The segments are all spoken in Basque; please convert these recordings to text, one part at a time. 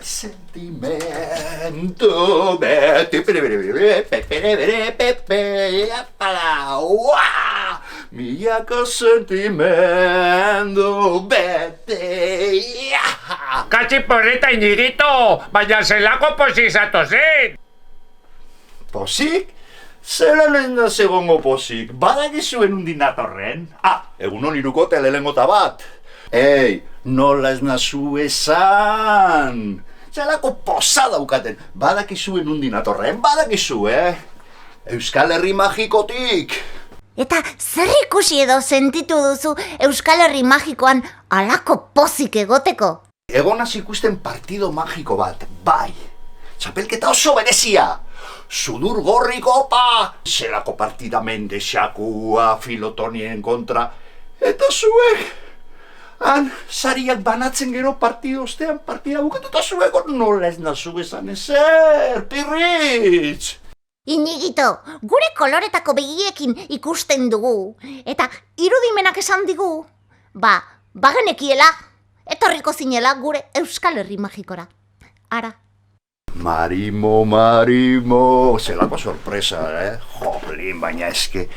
Sentimendu milaka sentimendu bete. Katzi porreta Iñiguito, baina zelako pozik zatozen? Pozik? Zelan ez da segongo pozik, badakizuen undin datorren? Egunon irukote lehenengota bat. Ei, nola ez nazu esan? Zelako posa daukaten, badakizuen undin datorren, badakizu, Euskal Herri magikotik. Eta zer ikusi edo sentitu duzu Euskal Herri magikoan alako pozik egoteko? Egonaz ikusten partido magiko bat, bai. Txapelketa oso berezia. Sudur gorri kopa, zelako partida Mendexakua, Filotonien kontra. Eta zuek, han, sariak banatzen gero partido ostean, partida bukatu eta zuek, nola ez nazu esan ezer, pirritz! Iñiguito, gure koloretako begiekin ikusten dugu, eta irudimenak esan digu, bagenekiela, etorriko zinela gure Euskal Herri magikora. Ara. Marimo, zelako sorpresa, Jolin, baina eske,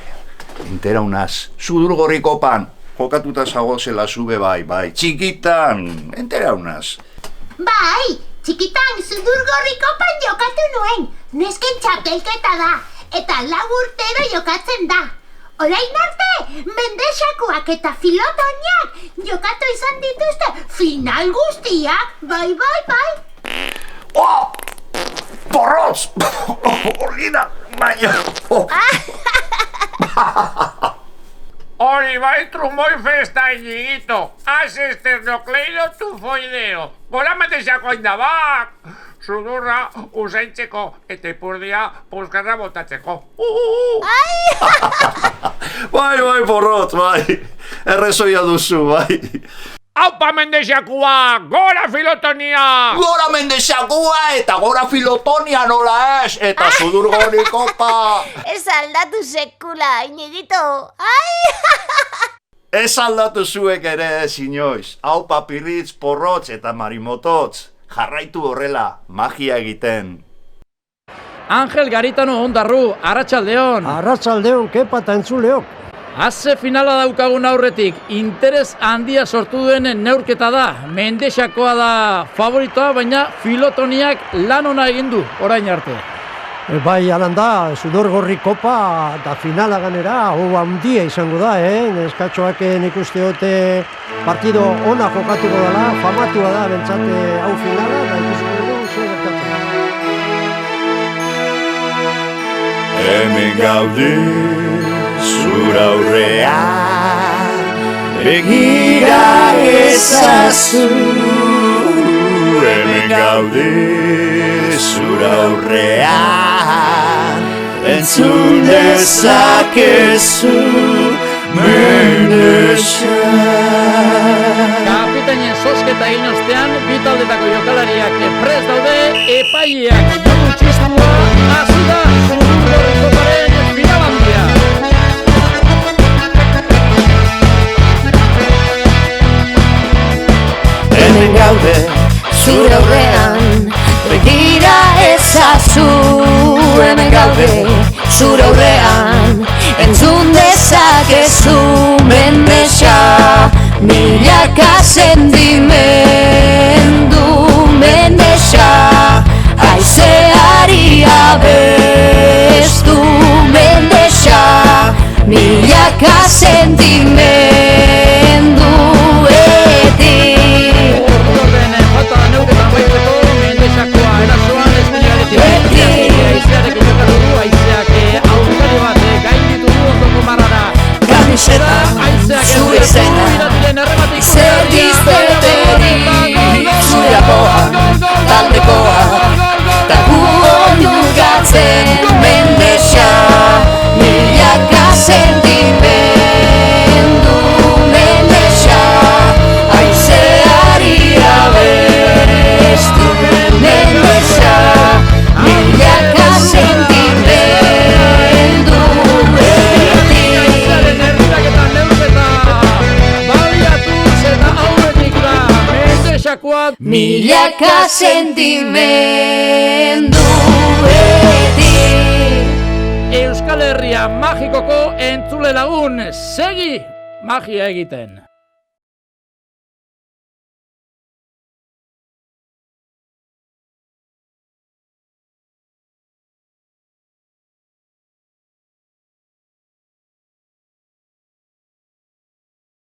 entera unaz, sudur gorri kopan, jokatuta zagozela zube bai, txikitan, entera unaz. Bai, txikitan, sudur gorri kopan jokatu nuen, nesken txapelketa da, eta 4 urtero jokatzen da. Orain arte, Mendexakuak eta Filotoniak jokatu izan dituzte final guztiak, bai. Porrotz! Olina, baina... Hori bai trumoi festa, Iñiguito. Has esternokleido tufoideo. Gora Mendexako indabak. Sudurra usaintzeko eta ipurdia puskarra botatzeko. Bai, porrotz, bai. Errezoia duzu, bai. Aupa Mendexakua, gora Filotonia! Gora Mendexakua eta gora Filotonia nola ez, eta sudur gorri kopa! Ez aldatu sekula, Iñiguito! Ez aldatu zuek ere ez inoiz. Aupa Pirritz, Porrotz eta Marimototz. Jarraitu horrela, magia egiten. Angel Garitano Ondarru, arratsaldeon. Arratsaldeon, kepa eta entzuleok. Haze finala daukagun aurretik, interes handia sortu duenen neurketa da. Mendexakoa da favoritoa, baina Filotoniak lan ona egin du orain arte. Bai, alan da, sudor gorri kopa da finala ganera, handia izango da, Neskatxoak nik uste dute partido ona jokatuko dela, famatua da bentsate hau finala, da ikusten dugu zer gertatzen. Hemen gaude zura aurrean, begira ezazu. Hemen gaude zura aurrean, entzun dezakezu Mendexa. Kapitainen zozketa egin ostean, bi taldetako jokalariak prest daude, epaileak jodu txistua, hasi da sudur gorri koparen finalandia. Hemen gaude zure aurrean, begira ezazu. Hemen gaude zure aurrean, entzun dezakezu Mendexa. Milaka sentimendu Mendexa, haizeari abestu Mendexa. Milaka sentimendu Camiseta, zure zena, zer dizte Mendexakoa milaka sentimenduetik. Euskal Herria magikoko entzule lagun, segi magia egiten.